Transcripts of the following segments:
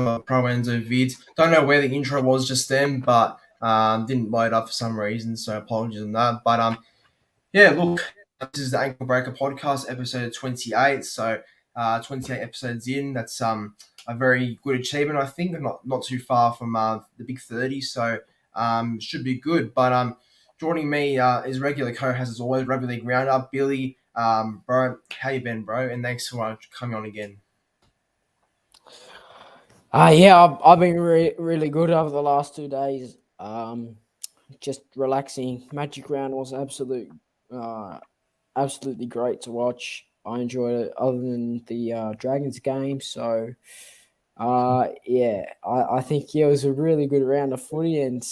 I'm Pro Enzo Vidz. Don't know where the intro was just then, but didn't load up for some reason, so apologies on that. But yeah, look, this is the Ankle Breaker podcast, episode 28. So 28 episodes in, that's a very good achievement, I think. Not too far from the big 30, so should be good. But joining me is regular co-host as always, Rugby League Round Up, Billy. Bro, how you been, bro? And thanks for coming on again. I've been really good over the last 2 days. Just relaxing. Magic Round was absolutely great to watch. I enjoyed it, other than the Dragons game. So, I think it was a really good round of footy, and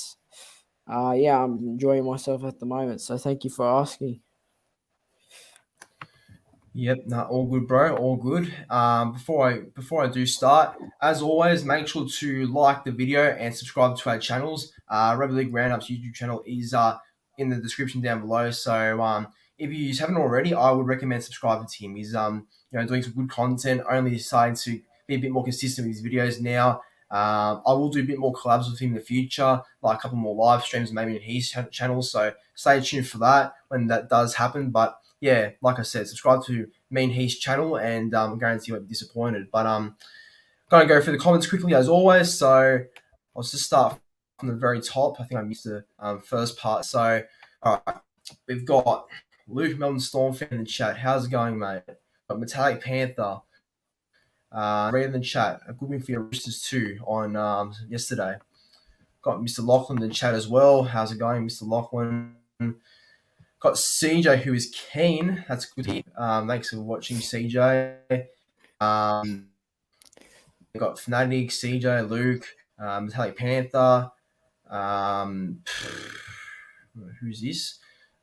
I'm enjoying myself at the moment. So, thank you for asking. Yep, no, all good, bro. All good. Before I do start, as always, make sure to like the video and subscribe to our channels. Rugby League Roundup's YouTube channel is in the description down below. So if you haven't already, I would recommend subscribing to him. He's doing some good content. Only deciding to be a bit more consistent with his videos now. I will do a bit more collabs with him in the future, like a couple more live streams, maybe in his channel. So stay tuned for that when that does happen. But yeah, like I said, subscribe to Mean Heath's channel, and I guarantee you won't be disappointed. But gonna go through the comments quickly as always. So I'll just start from the very top. I think I missed the first part. So all right, we've got Luke Melbourne Storm fan in the chat. How's it going, mate? Got Metallic Panther. Read in the chat. A good win for your Roosters too on yesterday. Got Mr. Lachlan in the chat as well. How's it going, Mr. Lachlan? Got CJ, who is keen. That's good. Thanks for watching, CJ. We've got Fnatic, CJ, Luke, Metallic Panther. Who's this?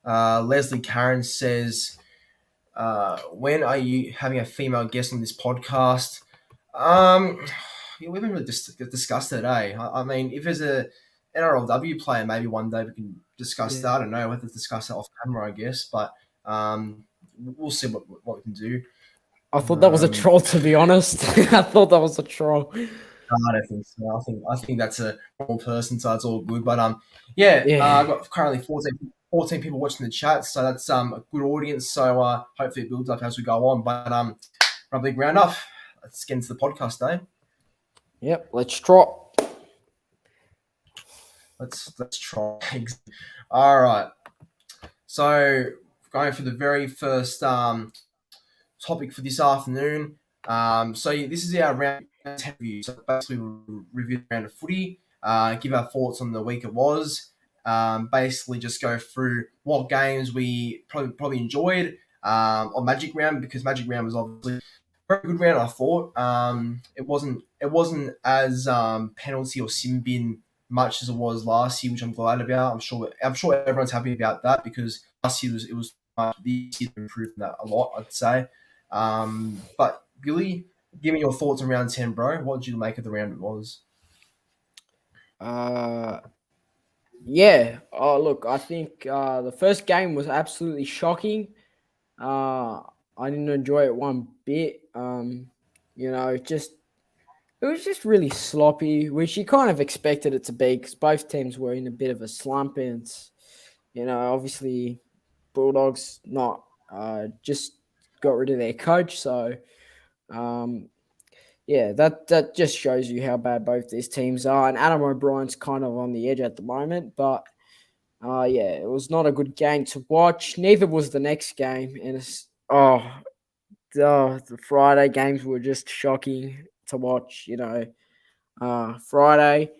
Leslie Karen says, when are you having a female guest on this podcast? We haven't really discussed it, eh? I mean, if there's a NRLW player, maybe one day we can discuss that. I don't know. We'll have to discuss that off camera, I guess. But we'll see what we can do. I thought that was a troll, to be honest. I thought that was a troll. No, I don't think so. I think that's a normal person, so it's all good. But I've got currently 14 people watching the chat, so that's a good audience. So hopefully it builds up as we go on. But Rugby League Round Up. Let's get into the podcast, eh? Yep, let's try. Let's try. All right. So going for the very first topic for this afternoon. So this is our round 10 review. So basically we'll review the round of footy, give our thoughts on the week it was. Basically just go through what games we probably enjoyed on Magic Round, because Magic Round was obviously a very good round, I thought. It wasn't as penalty or sin bin much as it was last year, which I'm glad about. I'm sure everyone's happy about that, because last year it was this year improved that a lot, I'd say. But Billy, give me your thoughts on round 10, bro. What did you make of the round it was? Oh, look, I think the first game was absolutely shocking. I didn't enjoy it one bit. It was just really sloppy, which you kind of expected it to be, because both teams were in a bit of a slump, and obviously Bulldogs just got rid of their coach, so that just shows you how bad both these teams are. And Adam O'Brien's kind of on the edge at the moment, but it was not a good game to watch. Neither was the next game, and the Friday games were just shocking to watch. Friday,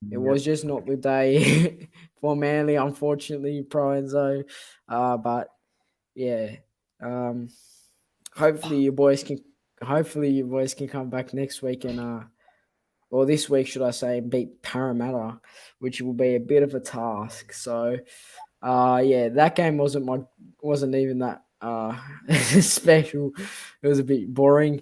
it was just not the day for Manly, unfortunately, Pro Enzo. But yeah, hopefully your boys can come back next week or this week, should I say, and beat Parramatta, which will be a bit of a task. So, that game wasn't even that special. It was a bit boring.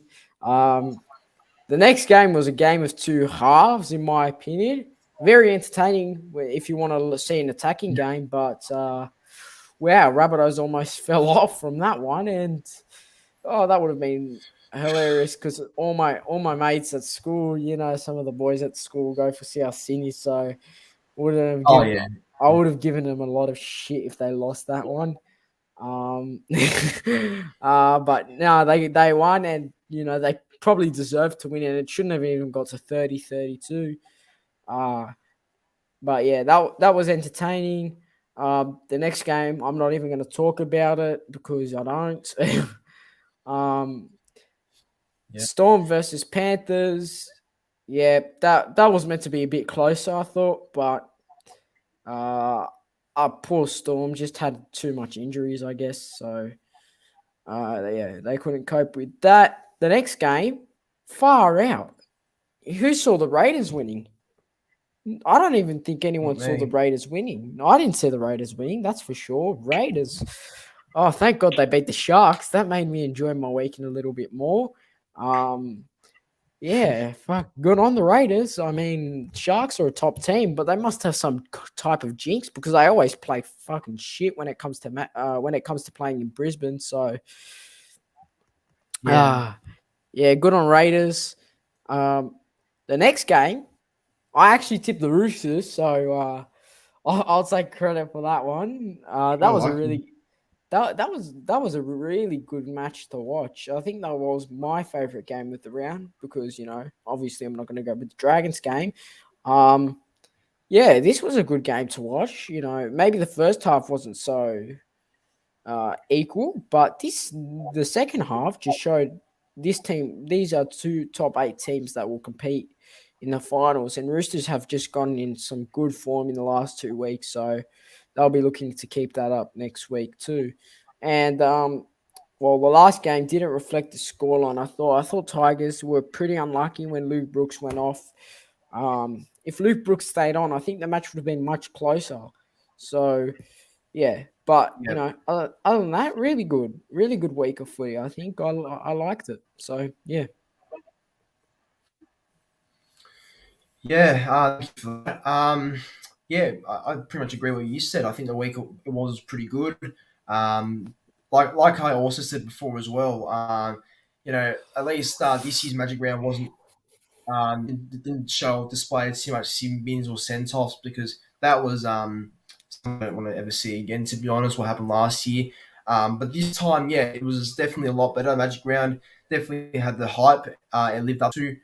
The next game was a game of two halves, in my opinion. Very entertaining if you want to see an attacking game, but Rabbitohs almost fell off from that one, and that would have been hilarious because all my mates at school, some of the boys at school go for South Sydney, so wouldn't have Oh given yeah, I would have given them a lot of shit if they lost that one. Um, but no, they won, and they probably deserved to win, and it shouldn't have even got to 30-32. Uh, but yeah, that was entertaining. The next game, I'm not even going to talk about it because I don't. um, yeah, Storm versus Panthers. Yeah, that was meant to be a bit closer, I thought, but uh, poor Storm just had too much injuries, I guess. So yeah, they couldn't cope with that. The next game, far out. Who saw the Raiders winning? I don't even think not anyone saw the me. Raiders winning. I didn't see the Raiders winning, that's for sure. Raiders. Oh, thank God they beat the Sharks. That made me enjoy my weekend a little bit more. Um, yeah, fuck, good on the Raiders. I mean, Sharks are a top team, but they must have some type of jinx because they always play fucking shit when it comes to when it comes to playing in Brisbane. So, Yeah, yeah, good on Raiders. Um, the next game, I actually tipped the Roosters, so I'll take credit for that one. I That was a like them. really that was a really good match to watch. I think that was my favorite game of the round because obviously I'm not going to go with the Dragons game. Um, yeah, this was a good game to watch. Maybe the first half wasn't so equal, but the second half just showed this team. These are two top 8 teams that will compete in the finals, and Roosters have just gone in some good form in the last 2 weeks, so they'll be looking to keep that up next week too. And well, the last game didn't reflect the scoreline. I thought Tigers were pretty unlucky when Luke Brooks went off. If Luke Brooks stayed on, I think the match would have been much closer. So yeah, but Yeah, other than that, really good week of footy. I think I liked it. So yeah. yeah. Thank you for that. Yeah, I pretty much agree with what you said. I think the week it was pretty good. Like I also said before as well. At least this year's Magic Round wasn't didn't show display too much sim bins or sent offs because that was something I don't want to ever see again. To be honest, what happened last year. But this time, yeah, it was definitely a lot better. Magic Round definitely had the hype and lived up to.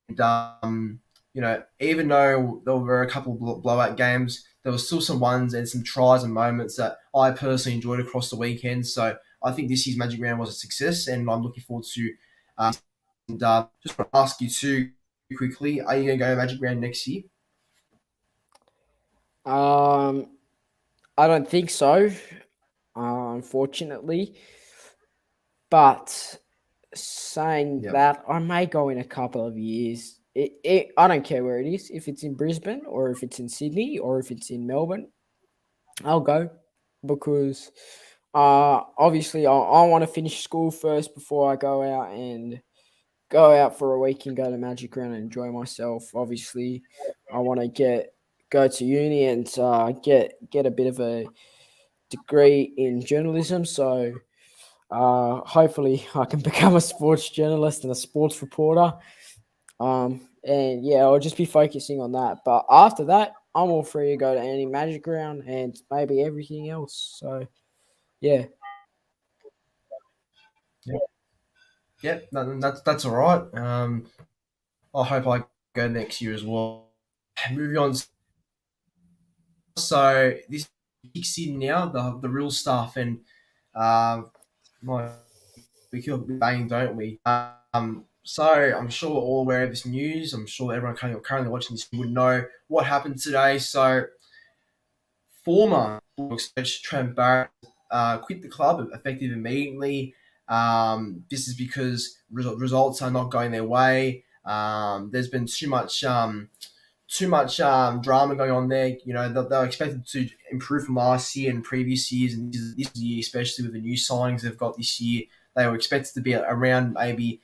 And even though there were a couple of blowout games, there were still some ones and some tries and moments that I personally enjoyed across the weekend. So I think this year's Magic Round was a success, and I'm looking forward to. And just want to ask you too quickly: are you going to go Magic Round next year? Um, I don't think so, unfortunately. But saying Yep. that, I may go in a couple of years. I don't care where it is. If it's in Brisbane or if it's in Sydney or if it's in Melbourne, I'll go because obviously I want to finish school first before I go out for a week and go to Magic Round and enjoy myself. Obviously, I want to go to uni and get a bit of a degree in journalism. So hopefully, I can become a sports journalist and a sports reporter. And yeah, I'll just be focusing on that. But after that, I'm all free to go to any Magic Round and maybe everything else. So yeah. Yep. Yep. That's all right. I hope I go next year as well. Moving on. So this kicks in now the real stuff, and my we kill bang, don't we? So I'm sure we're all aware of this news. I'm sure everyone currently watching this would know what happened today. So former Bulldogs coach Trent Barrett quit the club effective immediately. This is because results are not going their way. There's been too much drama going on there. They're expected to improve from last year and previous years, and this year, especially with the new signings they've got this year, they were expected to be around maybe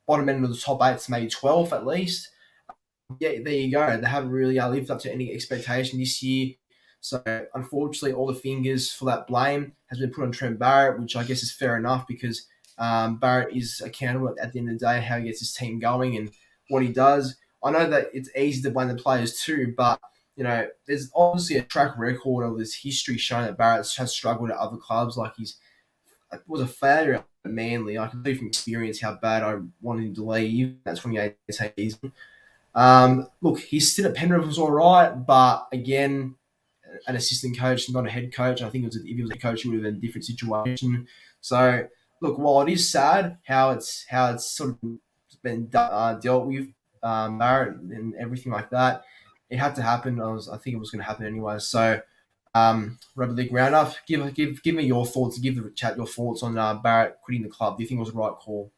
bottom end of the top 8, maybe 12 at least. Yeah, there you go. They haven't really lived up to any expectation this year. So unfortunately, all the fingers for that blame has been put on Trent Barrett, which I guess is fair enough because Barrett is accountable at the end of the day, how he gets his team going and what he does. I know that it's easy to blame the players too, but there's obviously a track record of this history showing that Barrett has struggled at other clubs. Like he's was a failure at Manly. I can see from experience how bad I wanted him to leave. That's 2018 season. Look, his stint at Penrith was all right, but again, an assistant coach, not a head coach. I think if he was a coach, he would have been in a different situation. So, look, while it is sad how it's sort of been dealt with, Barrett and everything like that, it had to happen. I think it was going to happen anyway. So, Rugby League Round Up, give me your thoughts. Give the chat your thoughts on Barrett quitting the club. Do you think it was the right call?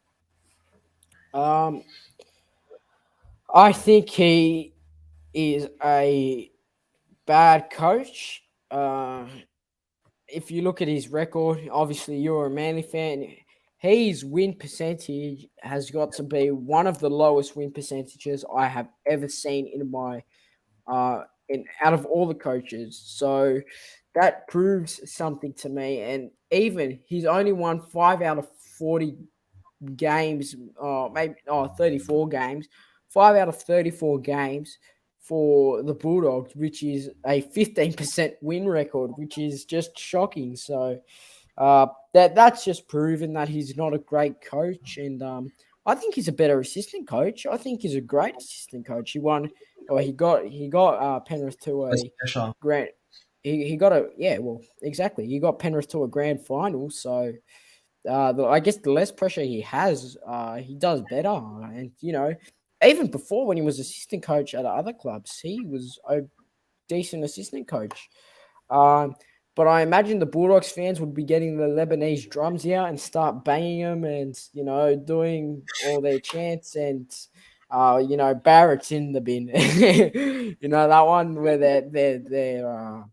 I think he is a bad coach. If you look at his record, obviously you're a Manly fan. His win percentage has got to be one of the lowest win percentages I have ever seen in my out of all the coaches. So that proves something to me. And even he's only won 5 out of 40 games, maybe 34 games, 5 out of 34 games for the Bulldogs, which is a 15% win record, which is just shocking. So that's just proven that he's not a great coach. And I think he's a better assistant coach. I think he's a great assistant coach. He got Penrith to a grand. He got exactly. He got Penrith to a grand final. So I guess the less pressure he has, he does better. And even before when he was assistant coach at other clubs, he was a decent assistant coach. But I imagine the Bulldogs fans would be getting the Lebanese drums out and start banging them and, doing all their chants and, Barrett's in the bin. That one where they're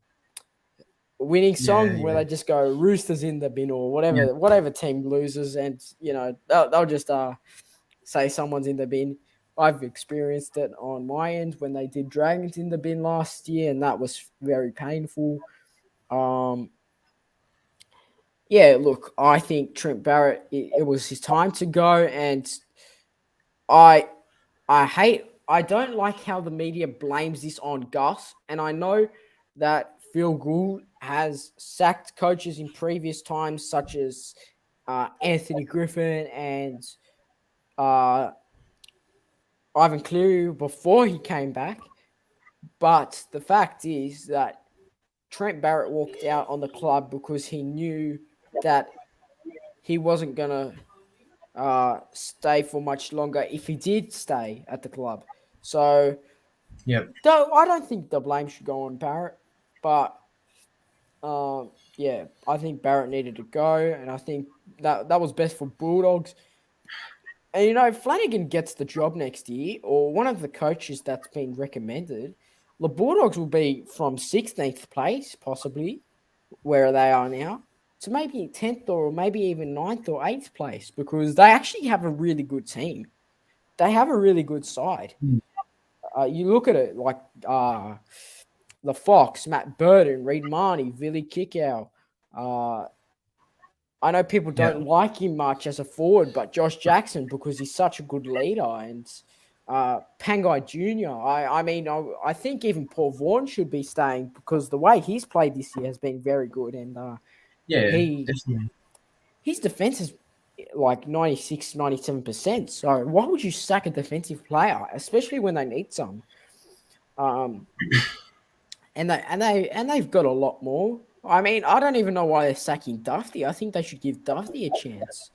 winning song where they just go Roosters in the bin or whatever team loses and, they'll just say someone's in the bin. I've experienced it on my end when they did Dragons in the bin last year, and that was very painful. Look, I think Trent Barrett, it was his time to go, and I don't like how the media blames this on Gus, and I know that Phil Gould has sacked coaches in previous times, such as Anthony Griffin and Ivan Cleary before he came back. But the fact is that Trent Barrett walked out on the club because he knew that he wasn't going to stay for much longer if he did stay at the club. So, I don't think the blame should go on Barrett. But, I think Barrett needed to go. And I think that was best for Bulldogs. And, Flanagan gets the job next year, or one of the coaches that's been recommended. The Bulldogs will be from 16th place, possibly, where they are now, to maybe 10th or maybe even 9th or 8th place, because they actually have a really good team. They have a really good side. You look at it like the Fox, Matt Burton, Reid Marnie, Billy Kickow. I know people don't like him much as a forward, but Josh Jackson, because he's such a good leader, and Pangai Jr. I think even Paul Vaughan should be staying because the way he's played this year has been very good. And definitely. His defense is like 96, 97%. So why would you sack a defensive player, especially when they need some? And they've got a lot more. I mean, I don't even know why they're sacking Duffy. I think they should give Duffy a chance.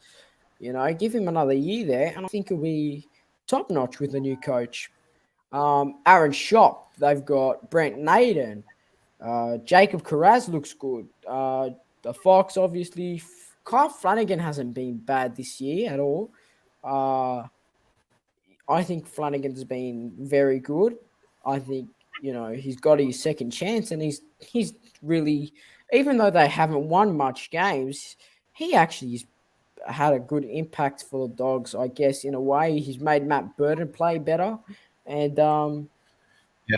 Give him another year there, and I think he'll be top notch with the new coach. Aaron Shop, they've got Brent Naden. Jacob Carraz looks good. The Fox, obviously. Kyle Flanagan hasn't been bad this year at all. I think Flanagan's been very good. I think, he's got his second chance, and he's really, even though they haven't won much games, he actually had a good impact for the Dogs, I guess, in a way. He's made Matt Burton play better. And,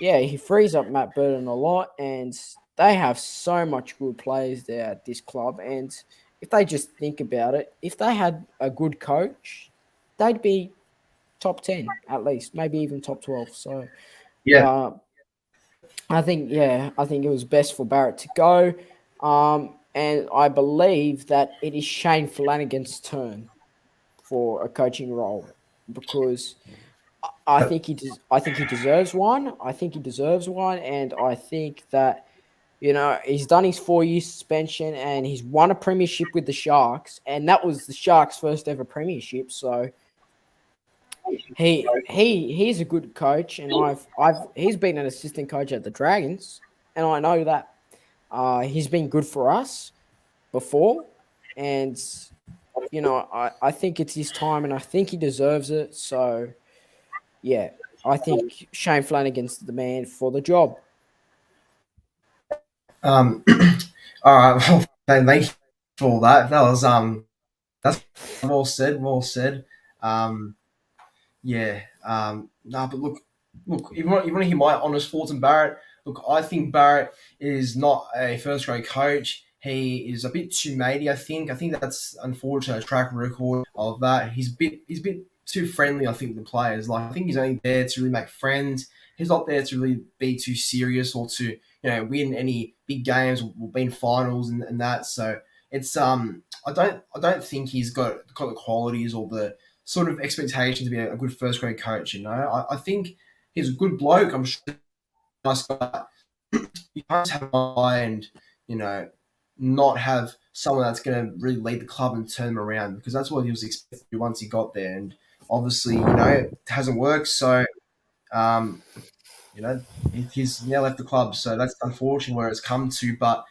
he frees up Matt Burton a lot. And they have so much good players there at this club. And if they just think about it, if they had a good coach, they'd be top 10 at least, maybe even top 12. So Yeah. uh, I think it was best for Barrett to go. And I believe that it is Shane Flanagan's turn for a coaching role because I think he deserves one. I think he deserves one, and I think that he's done his 4 year suspension and he's won a premiership with the Sharks, and that was the Sharks' first ever premiership. So he's a good coach, and he's been an assistant coach at the Dragons, and I know that he's been good for us before, and I think it's his time, and I think he deserves it. So yeah, I think Shane Flanagan's the man for the job. Um, all right. Well, thank you for all that. That's well said. Well said. Um, yeah. Nah, but look. You want to hear my honest thoughts on Barrett? Look, I think Barrett is not a first grade coach. He is a bit too matey. I think that's unfortunate. A track record of that. He's a bit too friendly. I think the players like. I think he's only there to really make friends. He's not there to really be too serious or to win any big games or be in finals and that. So it's I don't think he's got the qualities or the sort of expectation to be a good first grade coach. I think he's a good bloke. I'm sure he's a nice guy. You can't just have an eye and you know not have someone that's going to really lead the club and turn them around because that's what he was expected to do once he got there. And obviously, it hasn't worked. So um, you know, he's now left the club. So that's unfortunate where it's come to. But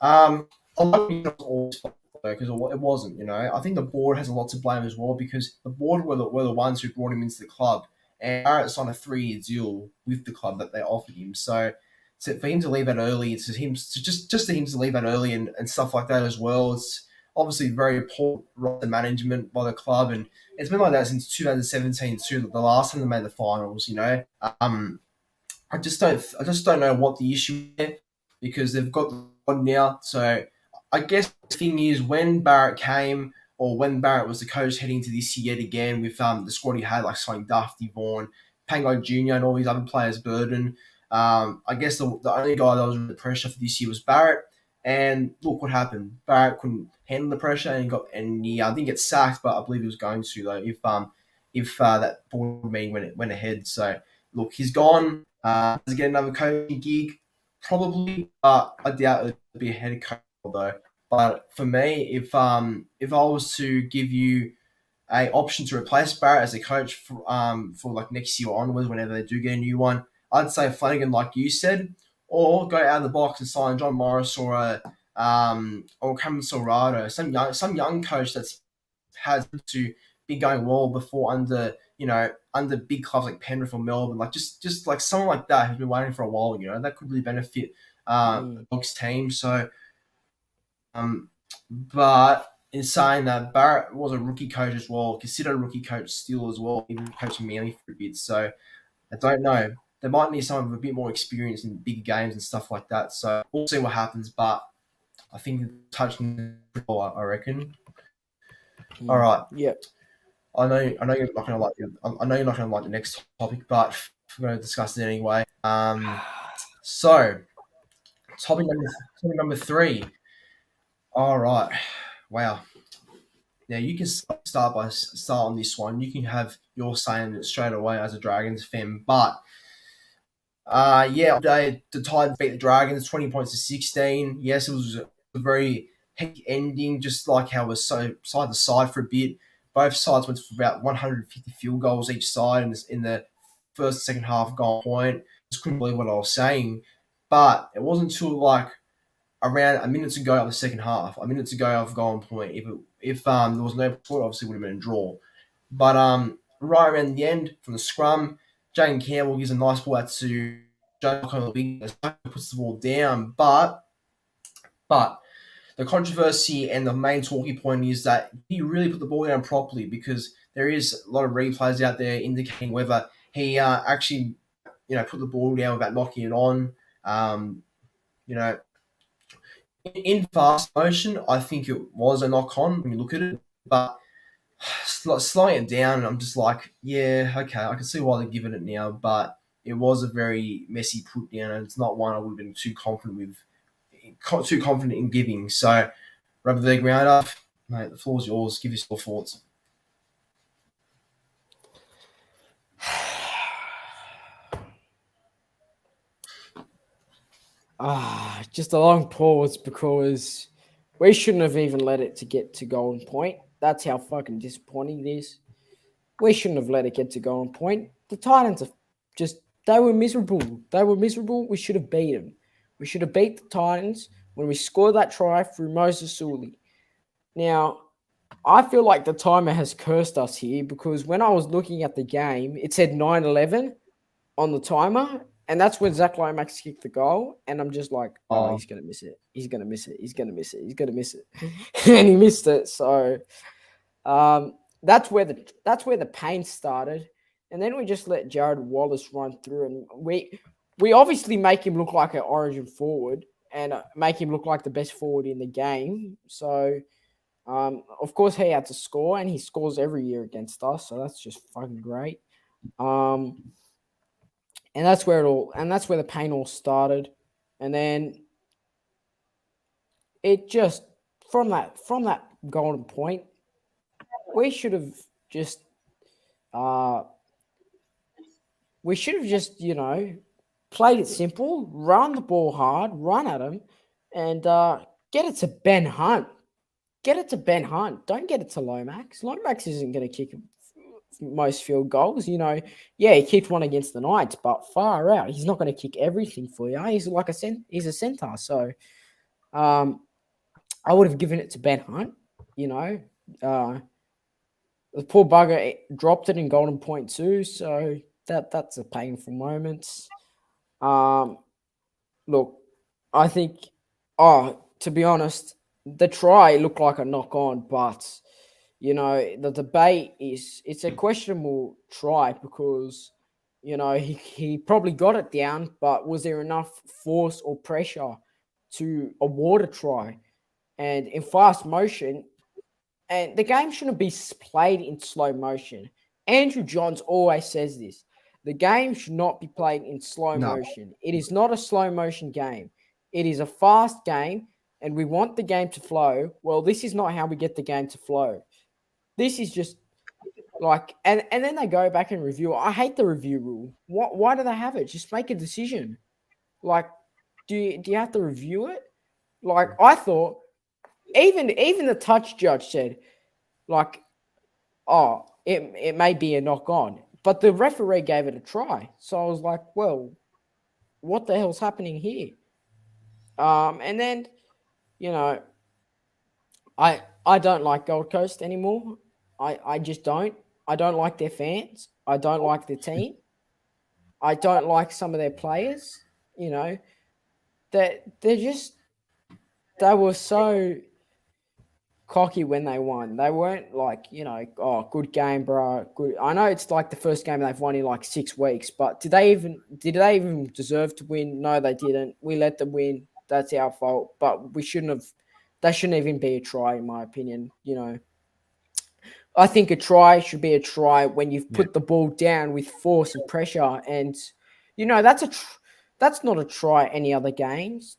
a lot of it was all his fault because it wasn't. I think the board has a lot to blame as well because the board were the ones who brought him into the club, and Barrett signed a 3 year deal with the club that they offered him. So for him to leave that early, it's just to him to leave that early and stuff like that as well. It's obviously very poor roster management by the club, and it's been like that since 2017 too. The last time they made the finals. Um, I just don't know what the issue is because they've got the squad now. So I guess the thing is when Barrett came or when Barrett was the coach heading to this year yet again with the squad he had like signing Dufty, Vaughan, Pango Jr. and all these other players burden. I guess the only guy that was under pressure for this year was Barrett. And look what happened. Barrett couldn't handle the pressure and he didn't get sacked, but I believe he was going to though if that board meeting went ahead. So look, he's gone. Does he get another coaching gig? Probably, but I doubt it'll be a head coach though. But for me, if I was to give you a option to replace Barrett as a coach for like next year onwards, whenever they do get a new one, I'd say Flanagan, like you said, or go out of the box and sign John Morris or Cameron Solrado, some young coach that's has to be going well before under big clubs like Penrith or Melbourne, like just like someone like that who's been waiting for a while, that could really benefit the Mm. Dogs team. So, but in saying that, Barrett was a rookie coach as well, considered a rookie coach still as well, even coaching Manly for a bit. So I don't know. They might need someone with a bit more experience in bigger games and stuff like that. So we'll see what happens. But I think touching, I reckon. All Mm. right. Yeah. I know you're not gonna like it. I know you're not gonna like the next topic, but we're gonna discuss it anyway. So topic number 3. All right, wow. Now you can start on this one. You can have your saying it straight away as a Dragons fan, but yeah, the Titans beat the Dragons 20 points to 16. Yes, it was a very hectic ending, just like how it was so side to side for a bit. Both sides went for about 150 field goals each side in the first second half goal point. Just couldn't believe what I was saying. But it wasn't until like around a minute to go of the second half, a minute to go of goal point. If there was no point, obviously it would have been a draw. But right around the end, from the scrum, Jane Campbell gives a nice ball out to Joe Big, puts the ball down. But the controversy and the main talking point is that he really put the ball down properly because there is a lot of replays out there indicating whether he actually put the ball down without knocking it on. Um, you know, in fast motion, I think it was a knock on when you look at it, but slowing it down, I'm just like, yeah, okay, I can see why they're giving it now, but it was a very messy put down, and it's not one I would have been too confident in giving. So, Rugby League Round Up, mate, the floor's yours. Give us your thoughts. Just a long pause because we shouldn't have even let it to get to golden point. That's how fucking disappointing it is. We shouldn't have let it get to golden point. The Titans are just, they were miserable. They were miserable. We should have beat them. We should have beat the Titans when we scored that try through Moses Sully. Now, I feel like the timer has cursed us here because when I was looking at the game, it said 9-11 on the timer, and that's when Zach Lomax kicked the goal, and I'm just like, oh, he's going to miss it. He's going to miss it. He's going to miss it. He's going to miss it. And he missed it. So that's where the pain started. And then we just let Jared Wallace run through, and we obviously make him look like an origin forward and make him look like the best forward in the game. So, of course, he had to score, and he scores every year against us. So that's just fucking great. And that's where the pain all started. And then it just, from that golden point, we should have just, played it simple, run the ball hard, run at him, and get it to Ben Hunt. Get it to Ben Hunt. Don't get it to Lomax. Lomax isn't going to kick most field goals. You know, yeah, he kicked one against the Knights, but far out. He's not going to kick everything for you. He's like he's a centre. So I would have given it to Ben Hunt, you know. The poor bugger dropped it in golden point too, so that's a painful moment. Look, I think, to be honest, the try looked like a knock on, but you know, the debate is it's a questionable try because, you know, he probably got it down, but was there enough force or pressure to award a try? And in fast motion, and the game shouldn't be played in slow motion. Andrew Johns always says this. The game should not be played in slow motion. It is not a slow motion game. It is a fast game, and we want the game to flow. Well, this is not how we get the game to flow. This is just like, and then they go back and review. I hate the review rule. Why do they have it? Just make a decision. Like, do you have to review it? Like, I thought, even the touch judge said, like, oh, it may be a knock on, but the referee gave it a try. So I was like, well, what the hell's happening here? And then, you know, I don't like Gold Coast anymore. I just don't. I don't like their fans. I don't like their team. I don't like some of their players. You know, they were so cocky when they won. They weren't like, you know, oh, good game, bro. Good. I know it's like the first game they've won in like 6 weeks, but did they even deserve to win? No, they didn't. We let them win. That's our fault. But we shouldn't have. That shouldn't even be a try, in my opinion. You know, I think a try should be a try when you've put the ball down with force and pressure, and you know that's not a try any other games.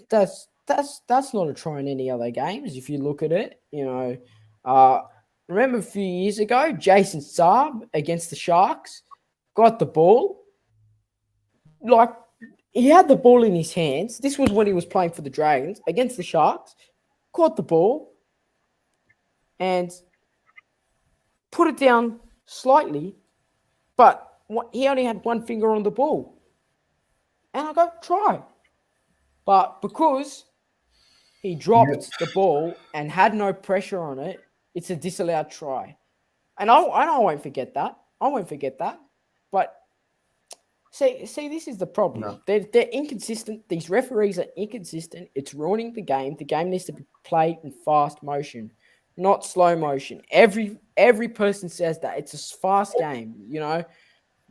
That's not a try in any other games. If you look at it, you know, remember a few years ago, Jason Saab against the Sharks got the ball, like he had the ball in his hands. This was when he was playing for the Dragons against the Sharks. Caught the ball and put it down slightly, but he only had one finger on the ball. And I go, try. But because he dropped the ball and had no pressure on it, it's a disallowed try. And I won't forget that. I won't forget that. But see, this is the problem. No. They're inconsistent. These referees are inconsistent. It's ruining the game. The game needs to be played in fast motion, not slow motion. Every person says that. It's a fast game, you know.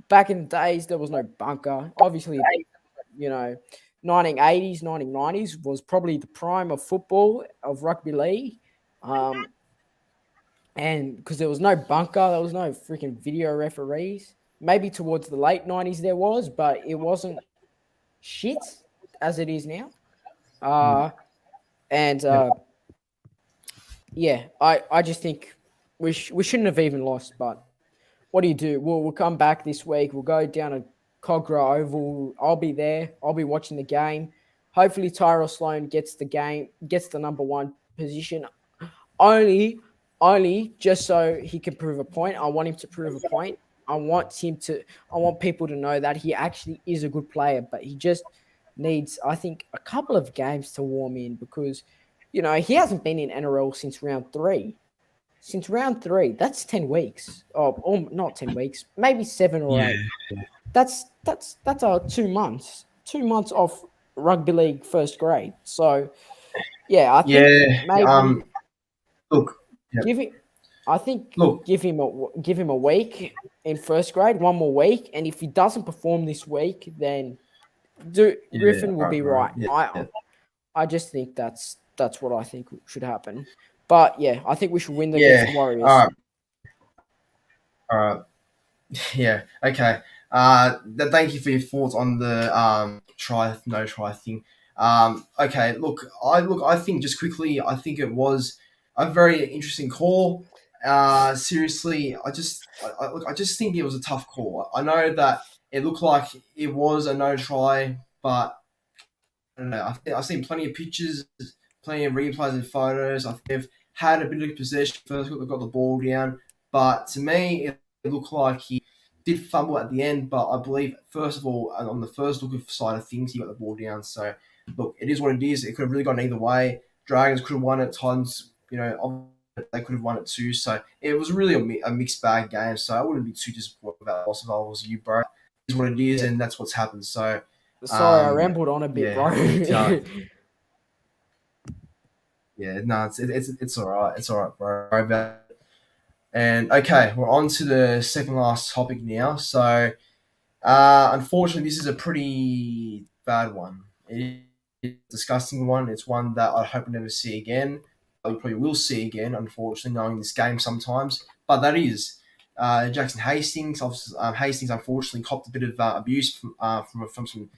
Back in the days, there was no bunker. Obviously, you know, 1980s, 1990s was probably the prime of football, of rugby league. And because there was no bunker, there was no freaking video referees. Maybe towards the late 90s there was, but it wasn't shit as it is now. And yeah, I just think we shouldn't have even lost. But what do? We'll come back this week. We'll go down to Cogra Oval. I'll be there. I'll be watching the game. Hopefully Tyrell Sloan gets the number one position. Only just so he can prove a point. I want him to prove a point. I want people to know that he actually is a good player, but he just needs, I think, a couple of games to warm in because, he hasn't been in NRL since round 3. Since round 3, that's 10 weeks. Or not 10 weeks, maybe 7 or 8. That's 2 months. 2 months off rugby league first grade. So, yeah, I think maybe look, give him a week in first grade, one more week, and if he doesn't perform this week, then Griffin will be right. I just think that's what I think should happen. But yeah, I think we should win against the Warriors. All right. Yeah. Okay. Thank you for your thoughts on the no try thing. Okay. Look, I think just quickly, I think it was a very interesting call. Seriously, I just think it was a tough call. I know that it looked like it was a no try, but I don't know. I've seen plenty of pictures, plenty of replays and photos. They've had a bit of possession first, got the ball down, but to me, it looked like he did fumble at the end. But I believe, first of all, on the first look side of things, he got the ball down. So, look, it is what it is. It could have really gone either way. Dragons could have won it. Titans, they could have won it too. So it was really a mixed bag game. So I wouldn't be too disappointed about the loss if I was you, bro. It is what it is, and that's what's happened. So. Sorry, I rambled on a bit, bro. Yeah, no, it's all right. It's all right, bro. And okay, we're on to the second last topic now. So, unfortunately, this is a pretty bad one. It's a disgusting one. It's one that I hope we never see again. We probably will see again, unfortunately, knowing this game sometimes. But that is Jackson Hastings. Hastings, unfortunately, copped a bit of abuse from some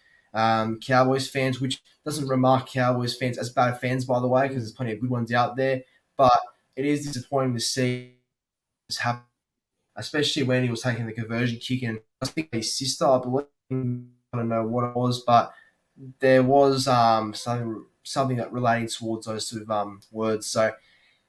Cowboys fans, which doesn't remark Cowboys fans as bad fans, by the way, because there's plenty of good ones out there. But it is disappointing to see this happen, especially when he was taking the conversion kick. And I think his sister, I believe, I don't know what it was, but there was something that relating towards those sort of words. So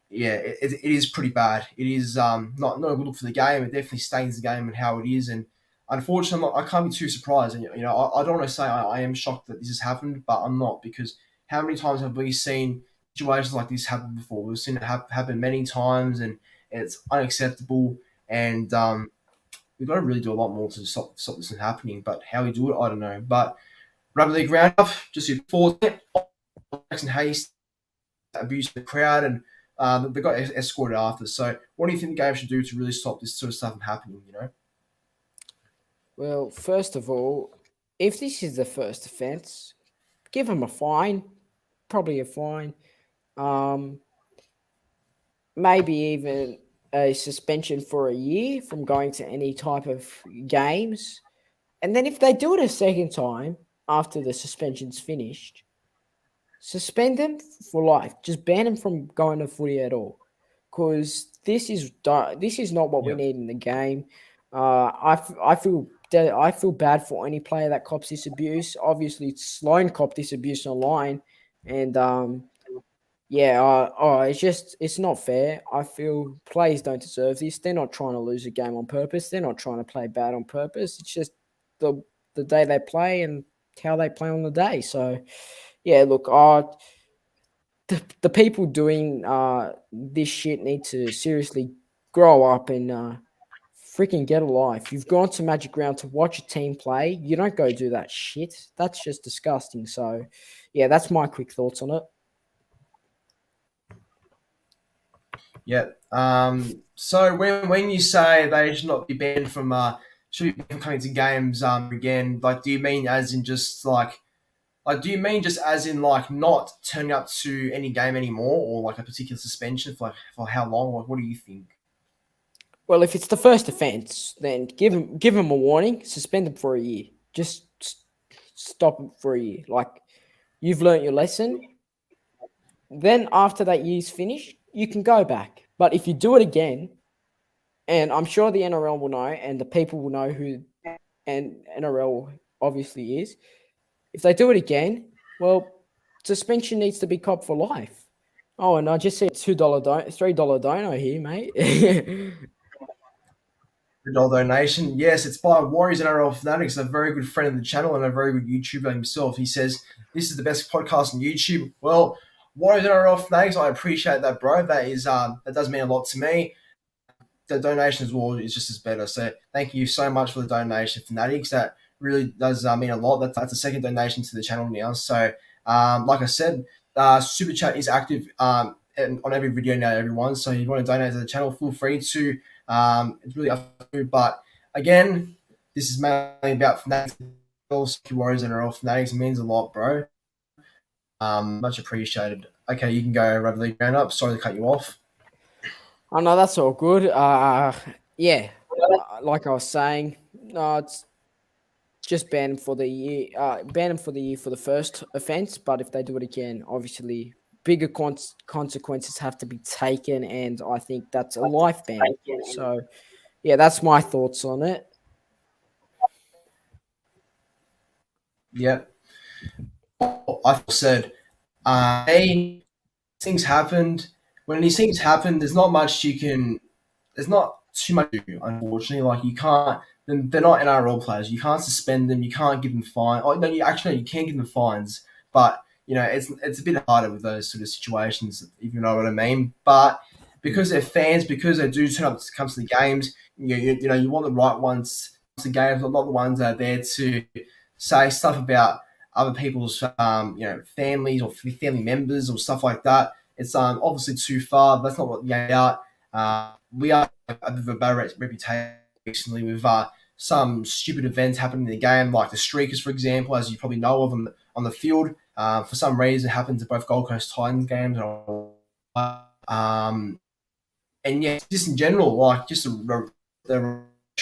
yeah, it is pretty bad. It is not a good look for the game. It definitely stains the game and how it is. And unfortunately, I can't be too surprised. And I don't want to say I am shocked that this has happened, but I'm not, because how many times have we seen situations like this happen before? We've seen it happen many times, and it's unacceptable. And we've got to really do a lot more to stop this from happening. But how we do it, I don't know. But Rugby League Round Up, just before Jackson Hayes abused the crowd, and they got escorted after. So what do you think the game should do to really stop this sort of stuff from happening, Well, first of all, if this is the first offence, give him a fine, probably a fine. Maybe even a suspension for a year from going to any type of games. And then if they do it a second time after the suspension's finished, suspend them for life. Just ban them from going to footy at all, because this is not what we need in the game. I feel bad for any player that cops this abuse. Obviously, Sloan copped this abuse online, and it's not fair. I feel players don't deserve this. They're not trying to lose a game on purpose. They're not trying to play bad on purpose. It's just the day they play and how they play on the day. So, yeah, look, the people doing this shit need to seriously grow up and freaking get a life. You've gone to Magic Round to watch a team play. You don't go do that shit. That's just disgusting. So, yeah, that's my quick thoughts on it. Yeah. So when you say they should not be banned from coming to games again, like, do you mean as in just like Like, do you mean just as in like not turning up to any game anymore, or like a particular suspension for how long? Like, what do you think? Well, if it's the first offence, then give him a warning, suspend him for a year. Just stop him for a year. Like, you've learnt your lesson. Then after that year's finished, you can go back. But if you do it again, and I'm sure the NRL will know, and the people will know who and NRL obviously is. If they do it again, well, suspension needs to be copped for life. Oh, and I just see a $3 dono here, mate. $1 donation. Yes, it's by Warriors NRL Fanatics, a very good friend of the channel and a very good YouTuber himself. He says, "This is the best podcast on YouTube." Well, Warriors NRL Fanatics, I appreciate that, bro. That does mean a lot to me. The donation as well is just as better. So thank you so much for the donation, Fanatics. That really does mean a lot. That's a second donation to the channel now. So like I said, Super Chat is active on every video now, everyone. So if you want to donate to the channel, feel free to. It's really up to you. But again, this is mainly about Fanatics. Warriors and NRL Fanatics. It means a lot, bro. Much appreciated. Okay, you can go Rugby League Round Up. Sorry to cut you off. Oh no, that's all good. Yeah, like I was saying, it's just ban them for the year. Ban them for the year for the first offence, but if they do it again, obviously bigger consequences have to be taken, and I think that's a life ban. So, yeah, that's my thoughts on it. Yep. I said, things happened. When these things happen, there's not much you can. There's not too much to do, unfortunately. Like you can't. They're not NRL players. You can't suspend them. You can't give them fines. Oh no, you can give them fines, but it's a bit harder with those sort of situations, if you know what I mean. But because they're fans, because they do turn up to come to the games, you want the right ones to games, not the ones that are there to say stuff about other people's families or family members or stuff like that. It's obviously too far. That's not what the game out. We are a bit of a bad reputation recently with some stupid events happening in the game, like the Streakers, for example, as you probably know of them on the field. For some reason, it happens at both Gold Coast Titans games. And yeah, just in general, like just the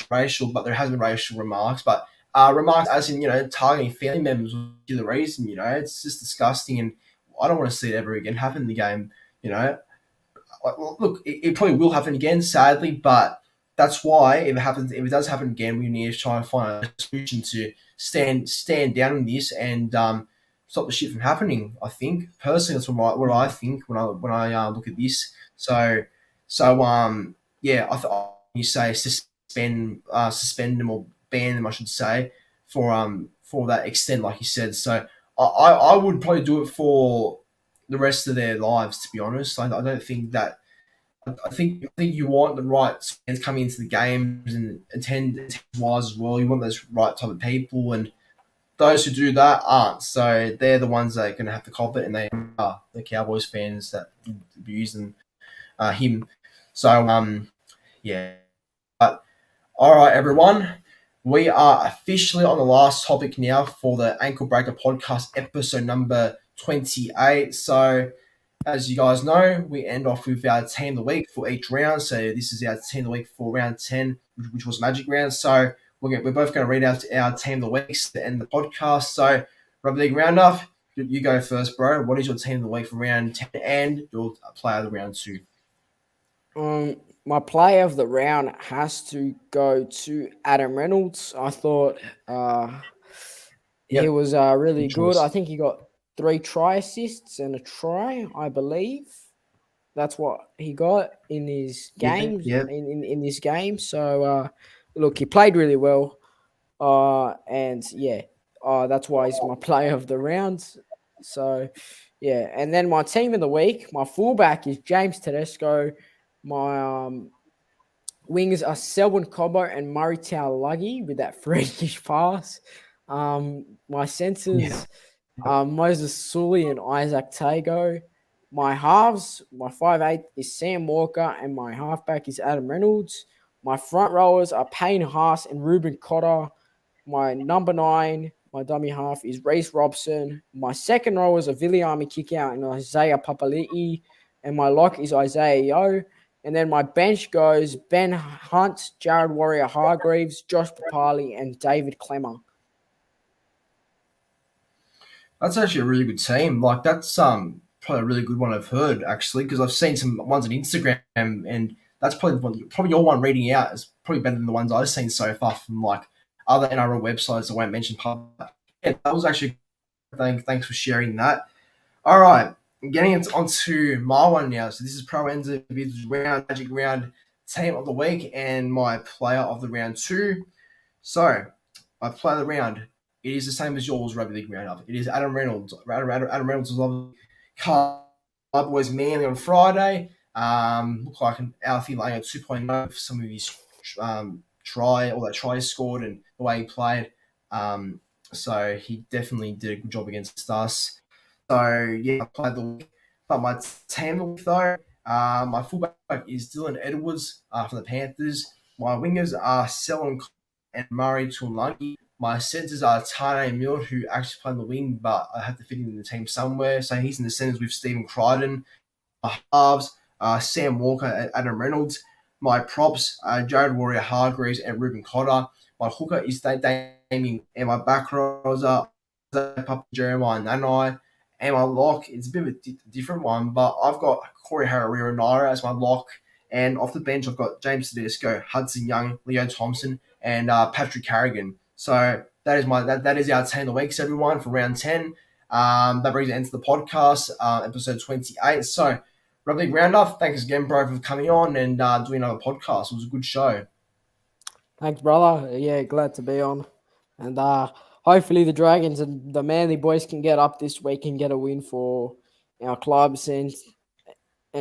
racial, but there has been racial remarks, but remarks as in targeting family members for the reason. It's just disgusting, and I don't want to see it ever again happen in the game. Well, look, it probably will happen again, sadly, but that's why if it does happen again, we need to try and find a solution to stand down on this and stop the shit from happening. I think personally, that's what I think when I look at this. So yeah, you say suspend them or ban them, I should say, for that extent, like you said. So I would probably do it for the rest of their lives. To be honest, I don't think that. I think you want the right fans coming into the games and attend wise as well. You want those right type of people, and those who do that aren't. So they're the ones that are going to have to cop it, and they are the Cowboys fans that abuse him. So yeah. But all right, everyone. We are officially on the last topic now for the Ankle Breaker podcast, episode number 28. So, as you guys know, we end off with our team of the week for each round. So, this is our team of the week for round 10, which was Magic Round. So, we're both going to read out our team of the weeks to end the podcast. So, Rugby League Round Up, you go first, bro. What is your team of the week for round 10 and your player of the round 2? My player of the round has to go to Adam Reynolds. I thought he was really good. I think he got 3 try assists and a try, I believe. That's what he got in his games. In this game. So look, he played really well. And yeah, that's why he's my player of the round. So yeah, and then my team of the week, my fullback is James Tedesco. My wingers are Selwyn Cobbo and Murray Taulagi with that freakish pass. My centers are Moses Sully and Isaac Tago. My halves, my 5'8" is Sam Walker, and my halfback is Adam Reynolds. My front rowers are Payne Haas and Ruben Cotter. My number 9 My dummy half is Reece Robson. My second row is a Viliami kick out and Isaiah Papali'i. And my lock is Isaiah Yo. And then my bench goes Ben Hunt, Jared Warrior-Hargreaves, Josh Papali, and David Clemmer. That's actually a really good team. Like that's probably a really good one I've heard actually because I've seen some ones on Instagram and that's probably your one reading out is probably better than the ones I've seen so far from like other NRL websites I won't mention. Yeah, that was actually thanks for sharing that. All right, getting onto my one now. So this is Pro Enza Vidz round magic round team of the week and my player of the round 2. So my player of the round. It is the same as yours, Rugby League Round Up. It is Adam Reynolds. Adam Reynolds was lovely. Cowboys Manly on Friday. Looked like an Alfie laying at 2.0 for some of his try he scored and the way he played. So he definitely did a good job against us. So yeah, I played the week. But my team the week though, my fullback is Dylan Edwards from the Panthers. My wingers are Selwyn and Murray Tuolungi. My centres are Tane Milne, who actually played on the wing, but I had to fit him in the team somewhere. So he's in the centres with Stephen Crichton. My halves, Sam Walker and Adam Reynolds. My props, Jared Warrior-Hargreaves and Ruben Cotter. My hooker is Damien. And my back rows are Jeremiah Nanai. And my lock, it's a bit of a different one, but I've got Corey Hararira-Naira as my lock. And off the bench, I've got James Tedesco, Hudson Young, Leo Thompson, and Patrick Carrigan. So that is our team of the weeks, everyone, for round 10. That brings an end to the podcast, episode 28. So, Rugby League Round Up, thanks again, bro, for coming on and doing another podcast. It was a good show. Thanks, brother. Yeah, glad to be on. And hopefully the Dragons and the Manly boys can get up this week and get a win for our clubs and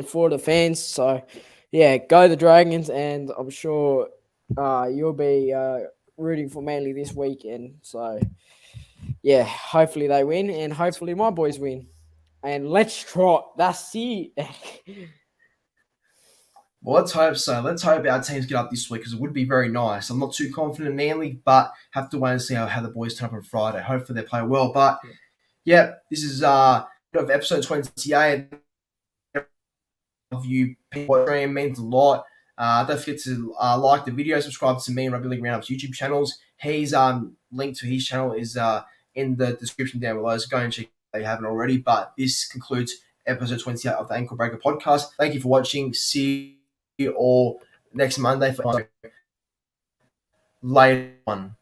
for the fans. So, yeah, go the Dragons, and I'm sure you'll be rooting for Manly this weekend. So, yeah, hopefully they win, and hopefully my boys win. And let's trot. That's it. Well, let's hope so. Let's hope our teams get up this week because it would be very nice. I'm not too confident in Manly, but have to wait and see how the boys turn up on Friday. Hopefully they play well. But, yeah, this is episode 28. Of you people stream means a lot. Don't forget to like the video, subscribe to me and Rugby League Round Up's YouTube channels. His link to his channel is in the description down below, so go and check if you haven't already. But this concludes episode 28 of the Ankle Breaker podcast. Thank you for watching. See you all next Monday for later one.